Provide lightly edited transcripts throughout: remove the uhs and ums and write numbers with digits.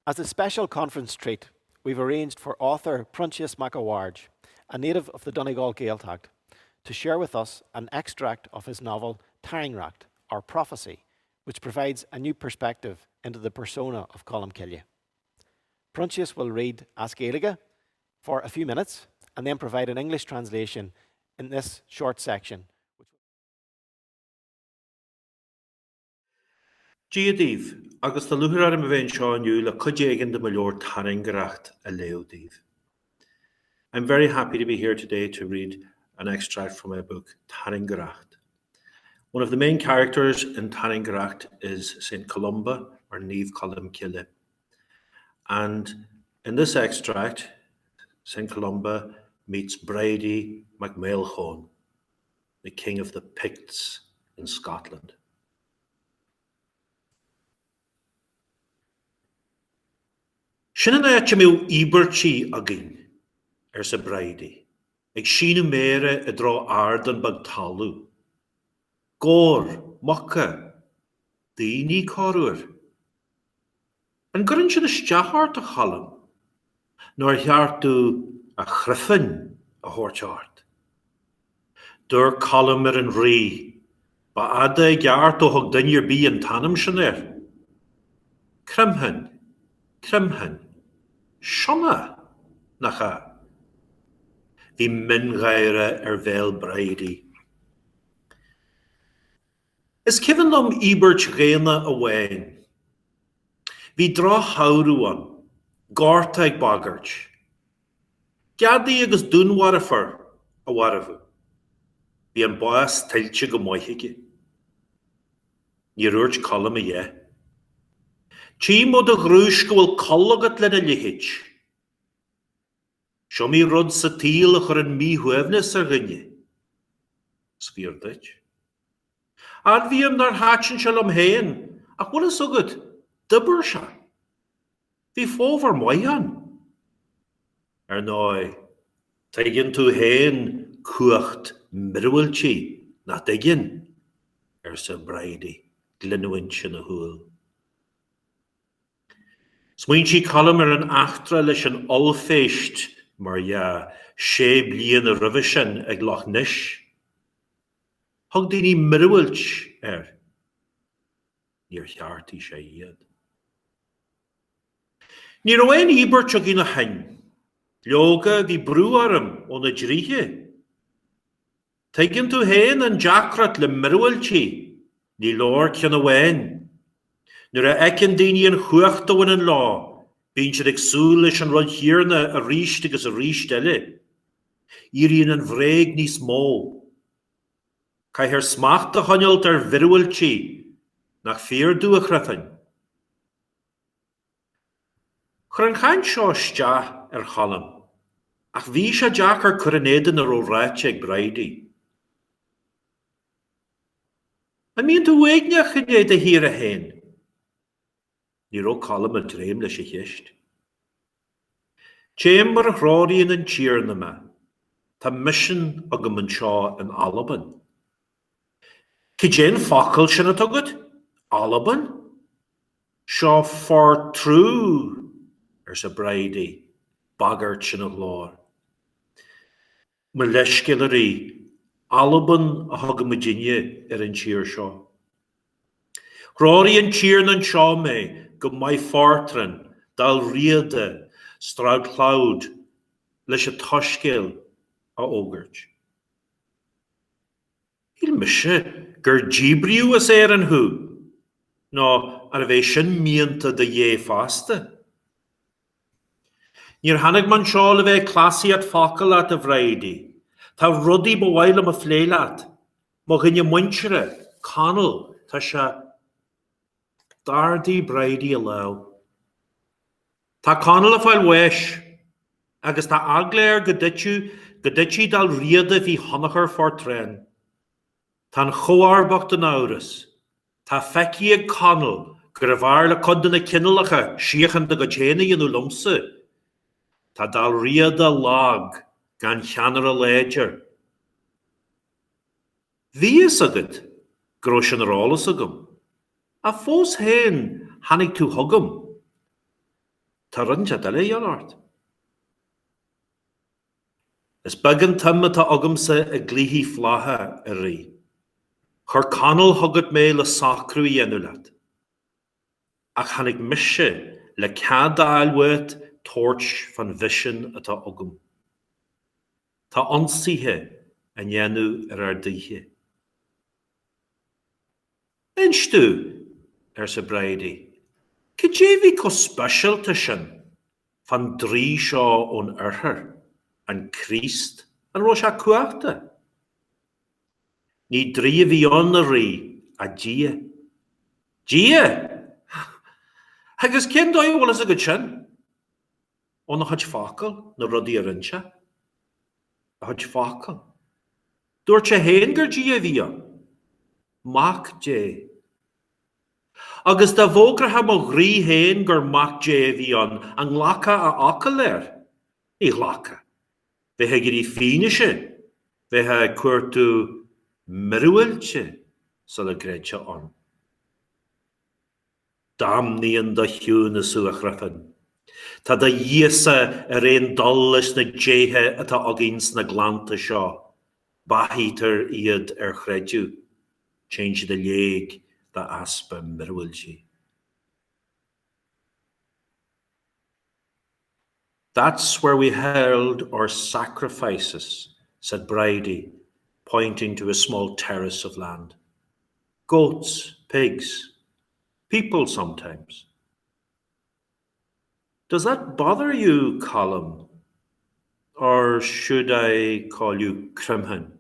As a special conference treat, we've arranged for author Proinsias Mac, a native of the Donegal Gaeltacht, to share with us an extract of his novel TAIRNGREACHT, or Prophecy, which provides a new perspective into the persona of Colm Killian. Proinsias will read As Gaeilge for a few minutes and then provide an English translation in this short section. Díodíh, agus tá luthar am a bhéin seáinniu le cuidéigean de maileor TAIRNGREACHT a leodíh. I'm very happy to be here today to read an extract from my book, TAIRNGREACHT. One of the main characters in TAIRNGREACHT is St. Columba, or Niamh Colm Killian. And in this extract, St. Columba meets Bhaird Mac, the king of the Picts in Scotland. Sinna éit mé íbertí agin sa Bhaird, ag sínu mére drá ardan bag talú. Gór, macha, daoine carúir. An gurinn sin isteachart a chalam, nor heartú a chryfin a hortart. Dur colm an rí, ba ada ag art o hog dynir bí an tanam sin Crimhin, Shona, nacha. Bhí min gaire bhéil Bhaird. Is civan lom íbert réna a bhain. Bhí drá haurúan, gárta ag bagart. Geadaí agus dúnwarafar a warafu. Bhí an bás tiltte go moithige. Ní ruirt colm a Tí mod a grúis go bhfuil collagat le lihid. Seo mí rud sa tíl a chur an míhuefnis ar rinne. Svír dit. Ad bhíam nar háitsin se lom héin, ach bhfuil is agad, dubar se. Bhí fóvar maian. Nói, taigin tú héin cuacht mirhfuiltí na taigin sa Bhaird glinúin sin a húil. Smaoin sí colm an achtra leis an olféist mar sé blian a ribh sin ag Loch Nish. Thug daoine mirhfuilt níor cheartí sé iad. Ní raibh íbert a gin a hain. Leoga bhí brú arm ó na dríthe. Taigin tú héin an deacrat le mirhfuiltí, ní lór cean a bhain. Nuair a ecin daoine an chuachtahain an lá, bíonn siad ag súil leis an rud hiarna a ríist agus a ríist eile. Íríonn an bhréig níos mó. Caithfir smacht a chonailt ar bhirhfuiltí nach féardú a chryfin. Chur an chaint seo isteach ar chalam, ach bhí sé deach ar coronéidean ar ó ráite ag Bhaird. A míonn tú uigneach chunéad a hír a héin. Ní ró colm a tréim leis a chist. Téim mar a chráiríonn an tíarna me, tá mission agam an seo an Alban. Cigéan focail sin a tugad? Alban? Seo for true sa Bhaird, bagart sin a glár. Mar leiscil a rí, Alban a thugam a dinne ar an tír seo. Chráiríonn tíarna an seo mé, go mai fortran, dal riada, straud cloud, leis a toscéil a ógart. Híl mise gur díbriú as an hú, nó ar a bheith sin mianta de fásta. Níor hannig man seo le bheith clasiad focail at a Bhaird, tá rudaí bhhail am a phléileat, má ghine muintere, canal, tá se Dardaí Bhaird a lá. Tá canal a fáil weis, agus tá agléir go ditú dal riada bhí honachar for tren. Tá choárbacht an áras. Tá feici ag canal gur a bhar le codan na cinalacha siochan de go téna dionú lomsa. Tá dal riada lag gan cheanar a léidir. Bhí is agad, gro sin ar álas agam. A fós héin hannig tú hugam. Tarinja dala yonart. Is bagan tamata ogamsa a glihi flaha a ri. Her connell hugget me la sacru yenulat. Ach hannig mische le cadal wet torch van vision ata ogum. Ta onsihe en yenu erardihe. Enstu, se Brady. Kjevi ko special tishan van drie shaw on erher en Christ en rosha kuarte. Ni drie vioneri a gie. Gie! Hagus ken doi wal as a good chin. On the hutch fakkel, na ruddy rincha. A hutch fakkel. Dorche henger gie via. Mac je. Agus da vogra ha mo gri hen gur mac je vion ang laka a akaler. I laka. Ve ha giri finische. Ve ha kurtu miruelche. Salagrecha on. Damni in da hjune suachrafan. Ta da yesa ein dolles na jehe ata agins na glanta shaw. Bahiter iad chreju. Change the leg da aspa mirwilji. That's where we held our sacrifices, said Brady, pointing to a small terrace of land. Goats, pigs, people sometimes. Does that bother you, Colum? Or should I call you Crimhan?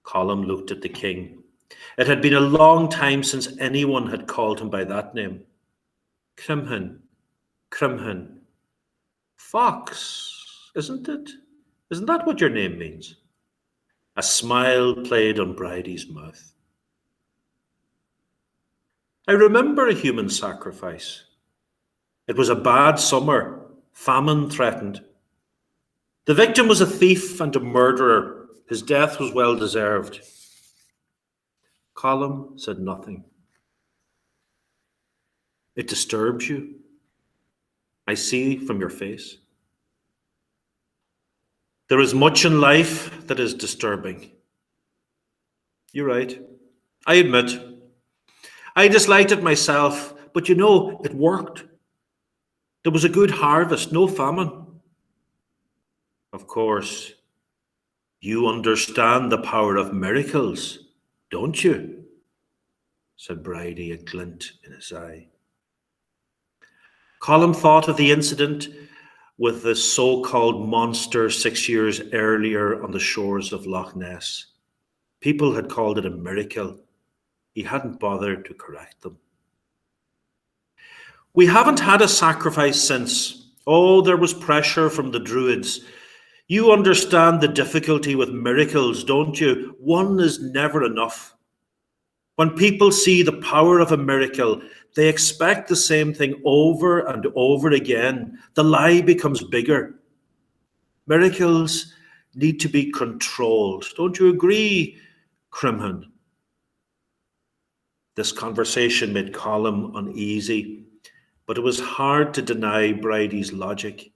Colum looked at the king. It had been a long time since anyone had called him by that name. Crimhan, Crimhan. Fox, isn't it? Isn't that what your name means? A smile played on Brady's mouth. I remember a human sacrifice. It was a bad summer. Famine threatened. The victim was a thief and a murderer. His death was well deserved. Colum said nothing. It disturbs you. I see from your face. There is much in life that is disturbing. You're right. I admit. I disliked it myself, but you know, it worked. There was a good harvest, no famine. Of course, you understand the power of miracles, don't you? Said Brady, a glint in his eye. Colum thought of the incident with the so-called monster 6 years earlier on the shores of Loch Ness. People had called it a miracle. He hadn't bothered to correct them. We haven't had a sacrifice since. Oh, there was pressure from the Druids. You understand the difficulty with miracles, don't you? One is never enough. When people see the power of a miracle, they expect the same thing over and over again. The lie becomes bigger. Miracles need to be controlled. Don't you agree, Crimhan? This conversation made Colum uneasy, but it was hard to deny Brady's logic.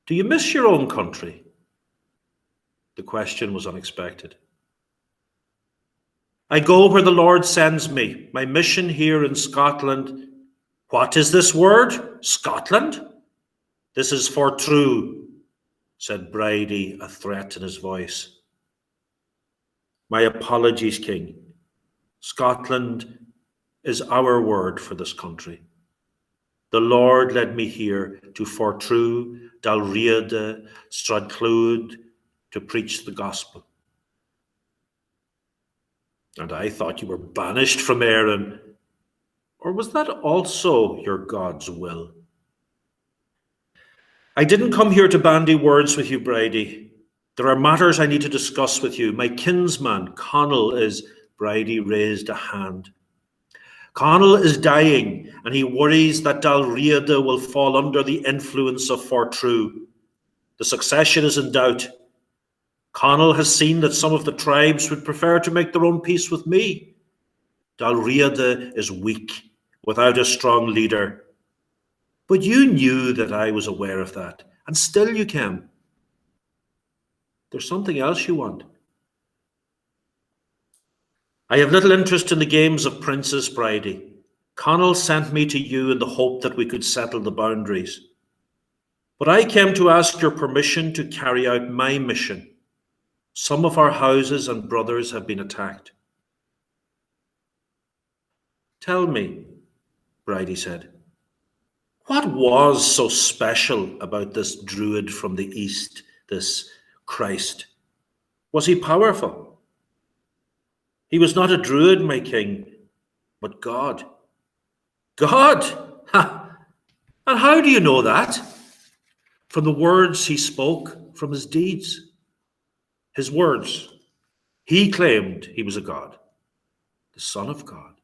Do you miss your own country? The question was unexpected. I go where the Lord sends me. My mission here in Scotland. What is this word? Scotland? This is for true, said Brady, a threat in his voice. My apologies, King. Scotland is our word for this country. The Lord led me here to Fortrue, Dalriada, Stradclwyd, to preach the gospel. And I thought you were banished from Erin. Or was that also your God's will? I didn't come here to bandy words with you, Brady. There are matters I need to discuss with you. My kinsman, Connell, is... Brady raised a hand. Connell is dying, and he worries that Dalriada will fall under the influence of Fortrue. The succession is in doubt. Connell has seen that some of the tribes would prefer to make their own peace with me. Dalriada is weak, without a strong leader. But you knew that I was aware of that, and still you came. There's something else you want. I have little interest in the games of Princess Bridie. Connell sent me to you in the hope that we could settle the boundaries. But I came to ask your permission to carry out my mission. Some of our houses and brothers have been attacked. Tell me, Bridie said, what was so special about this druid from the east, this Christ? Was he powerful? He was not a druid, my king, but God. God? Ha! And how do you know that? From the words he spoke, from his deeds. His words. He claimed he was a god, the Son of God.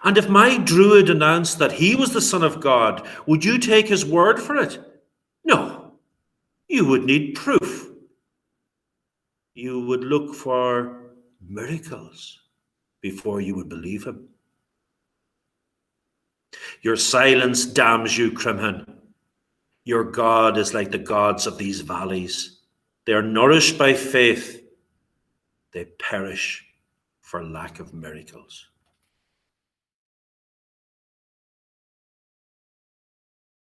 And if my druid announced that he was the Son of God, would you take his word for it? No. You would need proof. You would look for miracles before you would believe him. Your silence damns you, Crimhan. Your God is like the gods of these valleys. They are nourished by faith. They perish for lack of miracles.